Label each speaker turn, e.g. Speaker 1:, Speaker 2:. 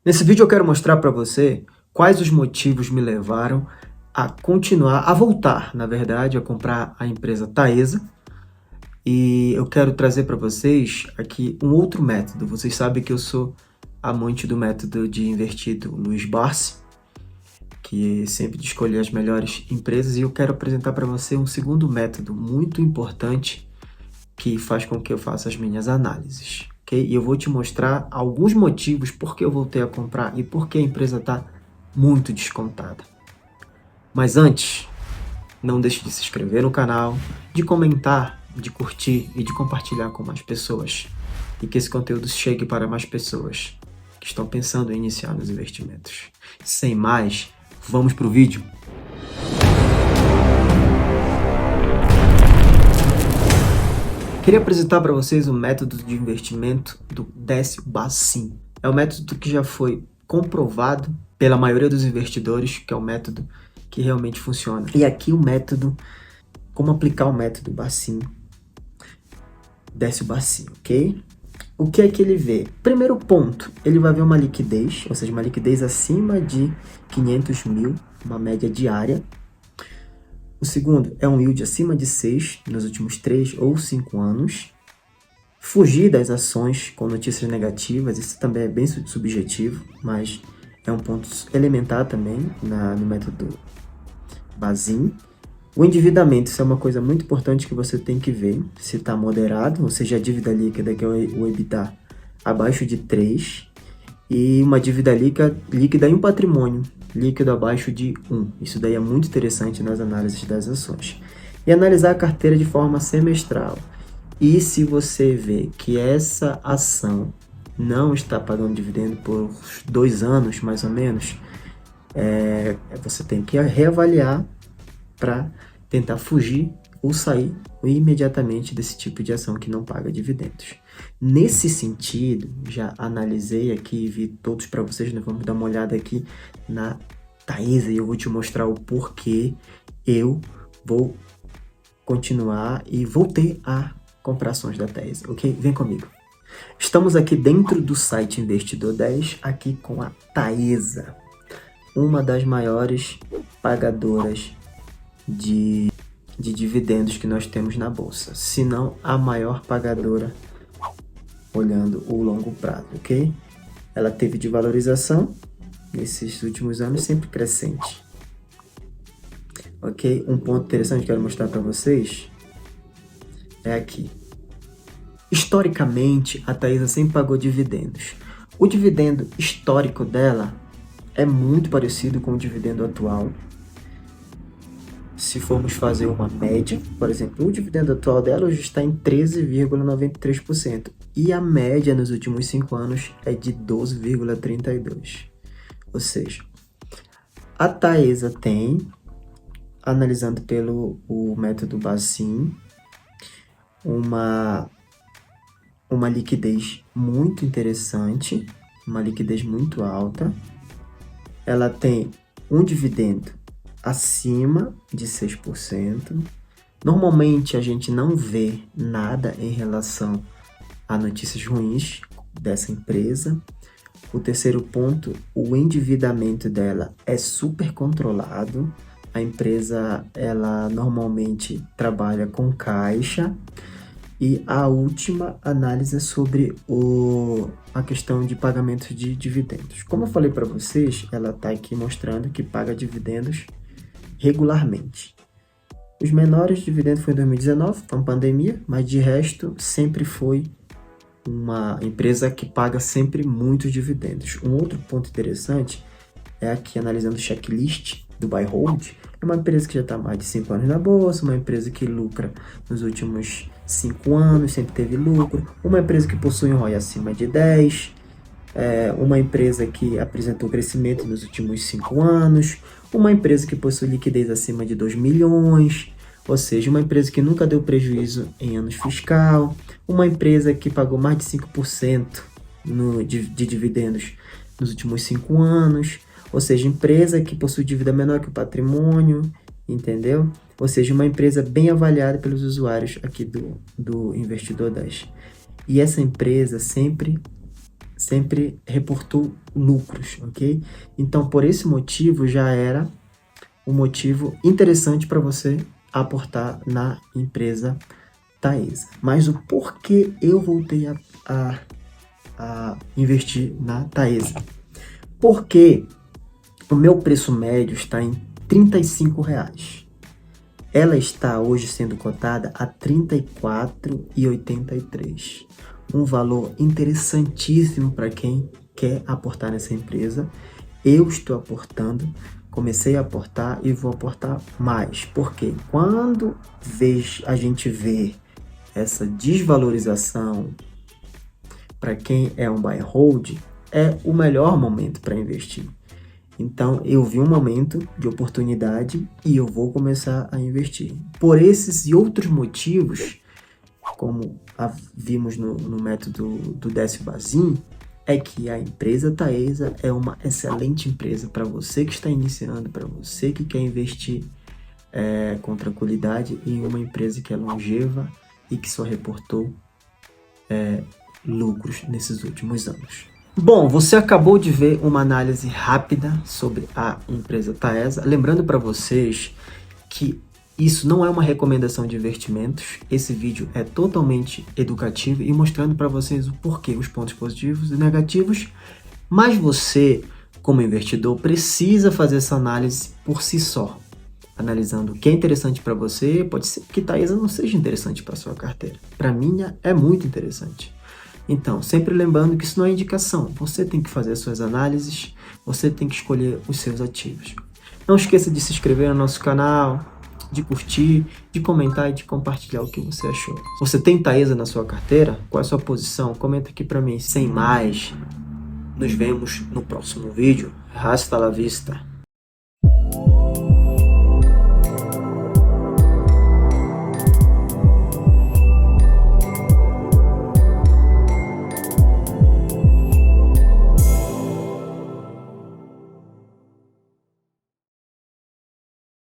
Speaker 1: Nesse vídeo eu quero mostrar para você quais os motivos me levaram a continuar, a voltar, na verdade, a comprar a empresa Taesa. E eu quero trazer para vocês aqui um outro método. Vocês sabem que eu sou amante do método de investir do Luiz Barsi, que sempre de escolher as melhores empresas, e eu quero apresentar para você um segundo método muito importante que faz com que eu faça as minhas análises. Okay? E eu vou te mostrar alguns motivos por que eu voltei a comprar e por que a empresa está muito descontada. Mas antes, não deixe de se inscrever no canal, de comentar, de curtir e de compartilhar com mais pessoas. E que esse conteúdo chegue para mais pessoas que estão pensando em iniciar nos investimentos. Sem mais, vamos para o vídeo. Queria apresentar para vocês o método de investimento do Décio Bassim. É um método que já foi comprovado pela maioria dos investidores, que é um método que realmente funciona. E aqui o método, como aplicar o método Bassim, Décio Bassim, ok? O que é que ele vê? Primeiro ponto, ele vai ver uma liquidez, ou seja, uma liquidez acima de 500 mil, uma média diária. O segundo é um yield acima de 6 nos últimos 3 ou 5 anos. Fugir das ações com notícias negativas, isso também é bem subjetivo, mas é um ponto elementar também no método Bassim. O endividamento, isso é uma coisa muito importante que você tem que ver se está moderado, ou seja, a dívida líquida, que é o EBITDA, abaixo de 3, e uma dívida líquida e um patrimônio líquido abaixo de 1. Isso daí é muito interessante nas análises das ações. E analisar a carteira de forma semestral. E se você vê que essa ação não está pagando dividendo por 2 anos, mais ou menos, você tem que reavaliar para tentar fugir ou sair imediatamente desse tipo de ação que não paga dividendos. Nesse sentido, já analisei aqui e vi todos para vocês, nós vamos dar uma olhada aqui na Taesa e eu vou te mostrar o porquê eu vou continuar e voltei a comprar ações da Taesa, ok? Vem comigo. Estamos aqui dentro do site Investidor 10, aqui com a Taesa, uma das maiores pagadoras de dividendos que nós temos na bolsa, se não a maior pagadora olhando o longo prazo, ok? Ela teve de valorização nesses últimos anos sempre crescente, ok? Um ponto interessante que eu quero mostrar para vocês é aqui. Historicamente, a Taesa sempre pagou dividendos. O dividendo histórico dela é muito parecido com o dividendo atual. Se formos fazer uma média, por exemplo, o dividendo atual dela hoje está em 13,93% e a média nos últimos 5 anos é de 12,32%. Ou seja, a Taesa tem, analisando pelo método Bassim, uma liquidez muito interessante, uma liquidez muito alta. Ela tem um dividendo acima de 6%. Normalmente a gente não vê nada em relação a notícias ruins dessa empresa. O terceiro ponto, o endividamento dela é super controlado. A empresa, ela normalmente trabalha com caixa. E a última análise é sobre a questão de pagamento de dividendos. Como eu falei para vocês, ela está aqui mostrando que paga dividendos regularmente. Os menores dividendos foi em 2019, com a pandemia, mas de resto sempre foi uma empresa que paga sempre muitos dividendos. Um outro ponto interessante é aqui analisando o checklist do Buy Hold. É uma empresa que já está há mais de 5 anos na bolsa, uma empresa que lucra nos últimos 5 anos, sempre teve lucro, uma empresa que possui um ROI acima de 10, uma empresa que apresentou crescimento nos últimos 5 anos, uma empresa que possui liquidez acima de 2 milhões, ou seja, uma empresa que nunca deu prejuízo em anos fiscal, uma empresa que pagou mais de 5% de dividendos nos últimos 5 anos, ou seja, empresa que possui dívida menor que o patrimônio, entendeu? Ou seja, uma empresa bem avaliada pelos usuários aqui do Investidor 10. E essa empresa sempre sempre reportou lucros, ok? Então, por esse motivo, já era um motivo interessante para você aportar na empresa Taesa. Mas o porquê eu voltei a investir na Taesa? Porque o meu preço médio está em R$ 35. Ela está hoje sendo cotada a R$ 34,83. Um valor interessantíssimo para quem quer aportar nessa empresa. Eu estou aportando, comecei a aportar e vou aportar mais. Porque quando a gente vê essa desvalorização, para quem é um buy and hold, é o melhor momento para investir. Então, eu vi um momento de oportunidade e eu vou começar a investir. Por esses e outros motivos, como vimos no método do Décio Bazin, é que a empresa Taesa é uma excelente empresa para você que está iniciando, para você que quer investir com tranquilidade em uma empresa que é longeva e que só reportou lucros nesses últimos anos. Bom, você acabou de ver uma análise rápida sobre a empresa Taesa. Lembrando para vocês que isso não é uma recomendação de investimentos. Esse vídeo é totalmente educativo e mostrando para vocês o porquê, os pontos positivos e negativos. Mas você, como investidor, precisa fazer essa análise por si só. Analisando o que é interessante para você, pode ser que Taesa não seja interessante para sua carteira. Para mim, é muito interessante. Então, sempre lembrando que isso não é indicação. Você tem que fazer as suas análises, você tem que escolher os seus ativos. Não esqueça de se inscrever no nosso canal, de curtir, de comentar e de compartilhar o que você achou. Você tem Taesa na sua carteira? Qual é a sua posição? Comenta aqui para mim. Sem mais, nos vemos no próximo vídeo. Hasta la vista.